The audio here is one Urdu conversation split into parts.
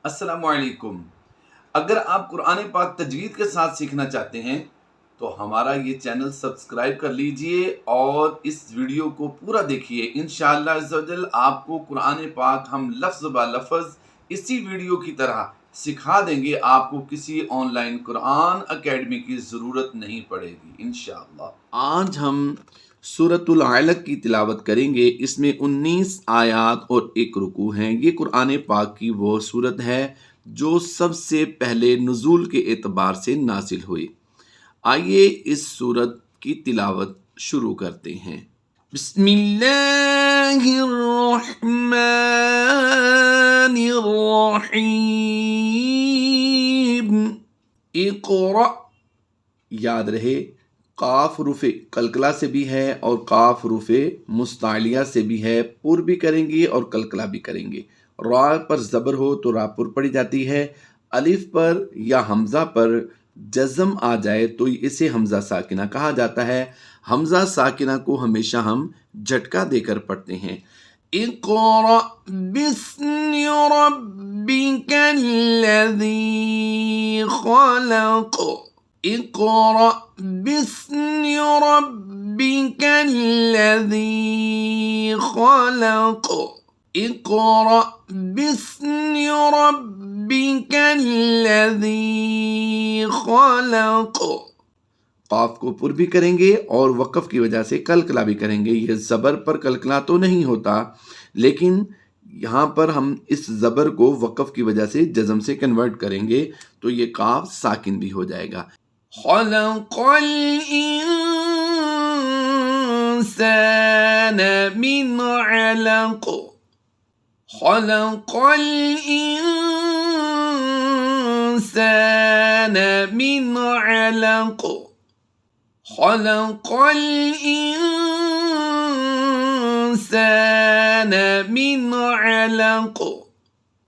السلام علیکم۔ اگر آپ قرآن پاک تجوید کے ساتھ سیکھنا چاہتے ہیں تو ہمارا یہ چینل سبسکرائب کر لیجئے اور اس ویڈیو کو پورا دیکھیے۔ انشاءاللہ عز و جل آپ کو قرآن پاک ہم لفظ با لفظ اسی ویڈیو کی طرح سکھا دیں گے، آپ کو کسی آن لائن قرآن اکیڈمی کی ضرورت نہیں پڑے گی انشاءاللہ۔ آج ہم سورۃ العلق کی تلاوت کریں گے۔ اس میں 19 آیات اور ایک رکوع ہیں۔ یہ قرآن پاک کی وہ سورت ہے جو سب سے پہلے نزول کے اعتبار سے نازل ہوئی۔ آئیے اس سورت کی تلاوت شروع کرتے ہیں۔ بسم اللہ الرحمن الرحیم۔ اقرأ، یاد رہے قاف حروف قلقلہ سے بھی ہے اور قاف حروف مستعلیہ سے بھی ہے، پر بھی کریں گے اور قلقلہ بھی کریں گے۔ را پر زبر ہو تو را پر پڑی جاتی ہے، الف پر یا حمزہ پر جزم آ جائے تو اسے حمزہ ساکنہ کہا جاتا ہے۔ حمزہ ساکنہ کو ہمیشہ ہم جھٹکا دے کر پڑھتے ہیں۔ اقرأ بسم ربک الذی خلق۔ اقرأ بسم ربک الذی خلق۔ اقرأ بسم ربک الذی خلق۔ قاف کو پر بھی کریں گے اور وقف کی وجہ سے قلقلہ بھی کریں گے۔ یہ زبر پر قلقلہ تو نہیں ہوتا، لیکن یہاں پر ہم اس زبر کو وقف کی وجہ سے جزم سے کنورٹ کریں گے تو یہ قاف ساکن بھی ہو جائے گا۔ خلق الانسان من علق۔ خلق الانسان من علق۔ خلق الانسان من علق۔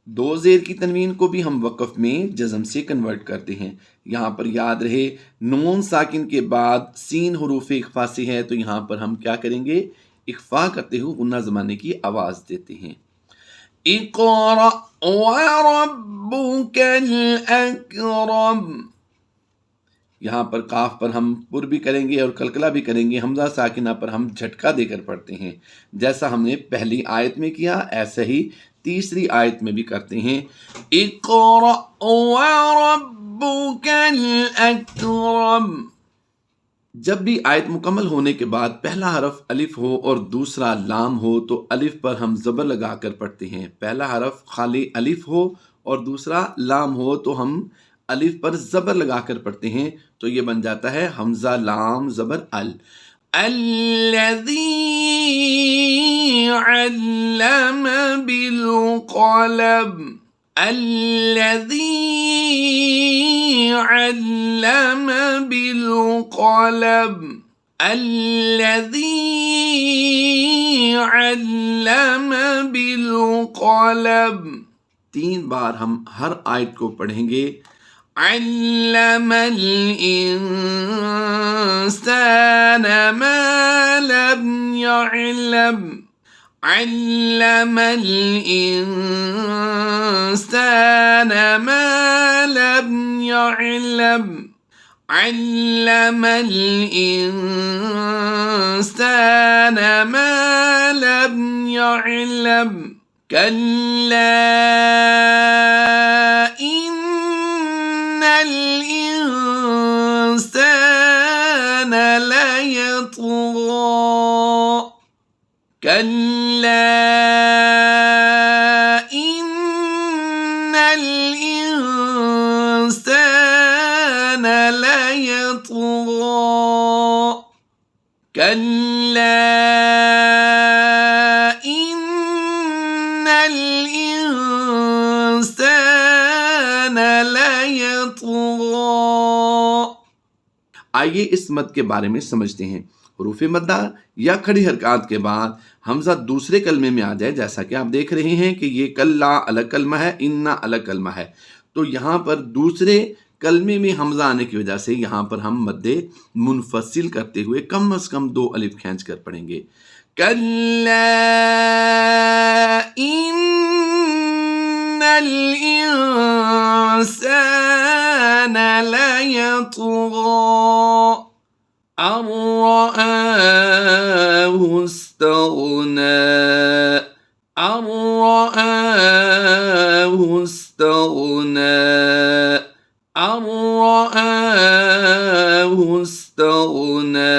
دو زیر کی تنوین کو بھی ہم وقف میں جزم سے کنورٹ کرتے ہیں۔ یہاں پر یاد رہے نون ساکن کے بعد سین حروف اخفا سے ہے تو یہاں پر ہم کیا کریں گے؟ اخفا کرتے ہوئے غنہ زمانے کی آواز دیتے ہیں۔ اقرأ وربک الاکرم۔ یہاں پر قاف پر ہم پر بھی کریں گے اور قلقلہ بھی کریں گے۔ حمزہ ساکنہ پر ہم جھٹکا دے کر پڑھتے ہیں، جیسا ہم نے پہلی آیت میں کیا ایسا ہی تیسری آیت میں بھی کرتے ہیں۔ اقرأ وربک الاکرم۔ جب بھی آیت مکمل ہونے کے بعد پہلا حرف الف ہو اور دوسرا لام ہو تو الف پر ہم زبر لگا کر پڑھتے ہیں۔ پہلا حرف خالی الف ہو اور دوسرا لام ہو تو ہم الف پر زبر لگا کر پڑھتے ہیں تو یہ بن جاتا ہے حمزہ لام زبر ال۔ الذی علم بالقلم۔ الذی علم بالقلم۔ الذی علم بالقلم۔ 3 بار ہم ہر آیت کو پڑھیں گے۔ علم الانسان ما لم يعلم۔ علم الانسان ما لم يعلم۔ علم الانسان ما لم يعلم۔ كلا إن الإنسان ليطغى۔ كلا إن الإنسان ليطغى۔ كلا إن الإنسان ليطغى۔ آئیے اس مد کے بارے میں سمجھتے ہیں۔ حروف مدہ یا کھڑی حرکات کے بعد حمزہ دوسرے کلمے میں آ جائے، جیسا کہ آپ دیکھ رہے ہیں کہ یہ کلا الگ کلمہ ہے، انا الگ کلمہ ہے، تو یہاں پر دوسرے کلمے میں حمزہ آنے کی وجہ سے یہاں پر ہم مد منفصل کرتے ہوئے کم از کم 2 الف کھینچ کر پڑھیں گے. کلا ان الانسان يطغى أن رآه استغنى أن رآه استغنى أن رآه استغنى।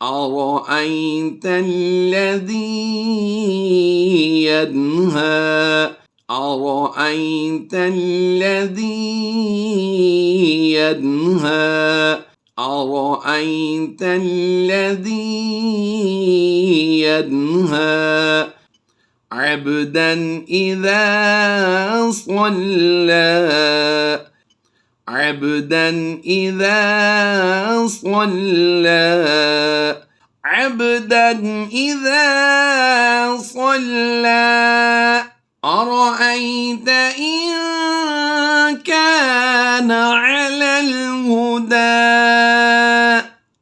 أرأيت الذي ينهى أرأيت الذي ينهى أرأيت الذي ينهى عبدا إذا صلى عبدا إذا صلى عبدا إذا صلى أرأيت إن كان على الهدى।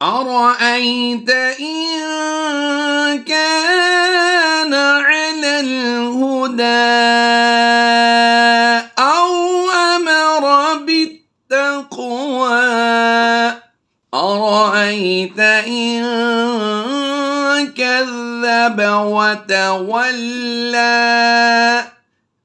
أرأيت إن كان على الهدى أو أمر بالتقوى أرأيت إن كذب وتولى।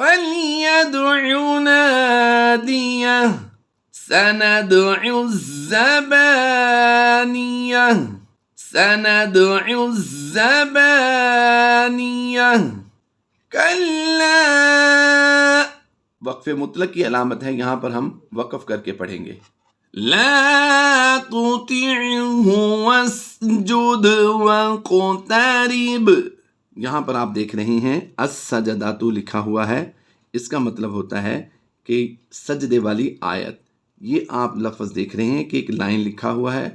فَلْيَدْعُ نَادِيَهُ سَنَدْعُ الزَّبَانِيَةَ کَلَّا. وقف مطلق کی علامت ہے، یہاں پر ہم وقف کر کے پڑھیں گے. لا تطعه واسجد واقترب. یہاں پر آپ دیکھ رہے ہیں السجدۃ لکھا ہوا ہے، اس کا مطلب ہوتا ہے کہ سجدے والی آیت. یہ آپ لفظ دیکھ رہے ہیں کہ ایک لائن لکھا ہوا ہے،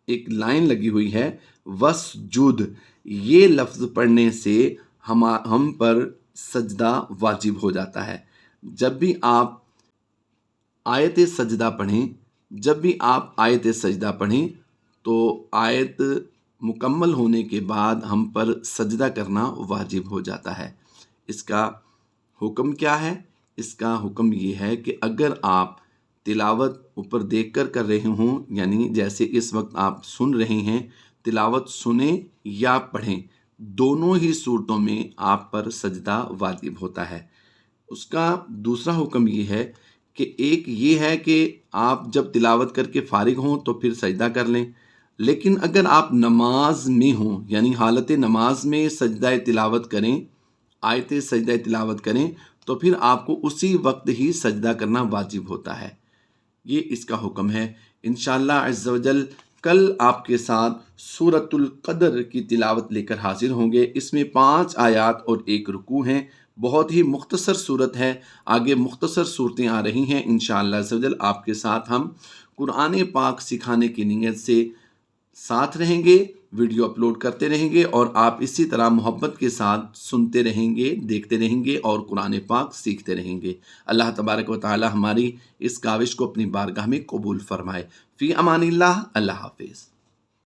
ایک لائن لگی ہوئی ہے واسجد. یہ لفظ پڑھنے سے ہم پر سجدہ واجب ہو جاتا ہے. جب بھی آپ آیت سجدہ پڑھیں تو آیت مکمل ہونے کے بعد ہم پر سجدہ کرنا واجب ہو جاتا ہے. اس کا حکم کیا ہے؟ اس کا حکم یہ ہے کہ اگر آپ تلاوت اوپر دیکھ کر رہے ہوں، یعنی جیسے اس وقت آپ سن رہے ہیں، تلاوت سنیں یا پڑھیں، دونوں ہی صورتوں میں آپ پر سجدہ واجب ہوتا ہے. اس کا دوسرا حکم یہ ہے کہ ایک یہ ہے کہ آپ جب تلاوت کر کے فارغ ہوں تو پھر سجدہ کر لیں، لیکن اگر آپ نماز میں ہوں، یعنی حالت نماز میں سجدہ تلاوت کریں، آیت سجدہ تلاوت کریں، تو پھر آپ کو اسی وقت ہی سجدہ کرنا واجب ہوتا ہے. یہ اس کا حکم ہے. انشاءاللہ عز و جل کل آپ کے ساتھ سورۃ القدر کی تلاوت لے کر حاضر ہوں گے. اس میں 5 آیات اور 1 رکوع ہیں. بہت ہی مختصر صورت ہے، آگے مختصر صورتیں آ رہی ہیں. انشاءاللہ عز و جل آپ کے ساتھ ہم قرآن پاک سکھانے کی نیت سے ساتھ رہیں گے، ویڈیو اپلوڈ کرتے رہیں گے، اور آپ اسی طرح محبت کے ساتھ سنتے رہیں گے، دیکھتے رہیں گے اور قرآن پاک سیکھتے رہیں گے. اللہ تبارک و تعالی ہماری اس کاوش کو اپنی بارگاہ میں قبول فرمائے. فی امان اللہ. اللہ حافظ.